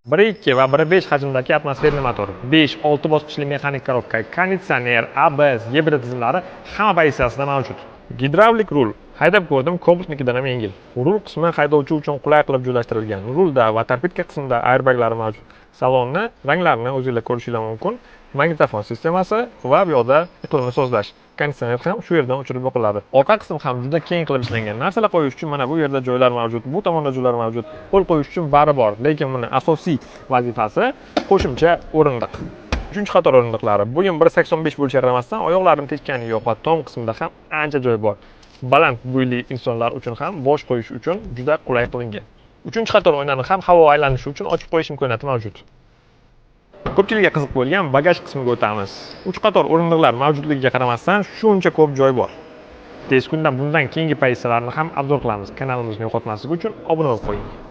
1.2 va 1.5 hajmdagi atmosferli motor, 5-6 bosqichli mexanik korobka, konditsioner, ABS, gibrid tizimlari hamma pozitsiyasida mavjud. Gidravlik rul. Haydab ko'rdim, Cobalt'nikidan ham yengil. Rul qismi haydovchi uchun qulay qilib joylashtirilgan. Rulda va torpedka qismida airbaglari mavjud. Salonni ranglarini o'zingizlar ko'rishingiz mumkin. Magnitofon sistemasi va bu yoqda iqlimni sozlash. Konditsioner ham shu yerdan o'chirib o'qiladi. Orqa qism ham juda keng qilib ishlangan. Narsalar qo'yish uchun mana bu yerda joylar mavjud, bu tomonda joylar mavjud. Qo'l qo'yish uchun bari bor, lekin buni asosiy vazifasi qo'shimcha o'rindiq. 3-qator o'rindiqlari. Bo'yim 1.85 bo'lishiga qaramasdan, oyoqlarim tekkani yo'q va tom qismida ham ancha joy bor. Baland bo'yli insonlar uchun ham bosh qo'yish uchun juda qulay qilingan. 3-qator oynani ham havo aylanishi uchun ochib qo'yish imkoniyati mavjud. Ko'pchilikga qiziq bo'lgan bagaj qismiga o'tamiz. 3-qator o'rindiqlar mavjudligiga qaramasdan shuncha ko'p joy bor. Tez kunda bundan keyingi pozitsiyalarni ham obzor qilamiz. Kanalimizni yo'qotmaslik uchun obuna bo'lib qo'ying.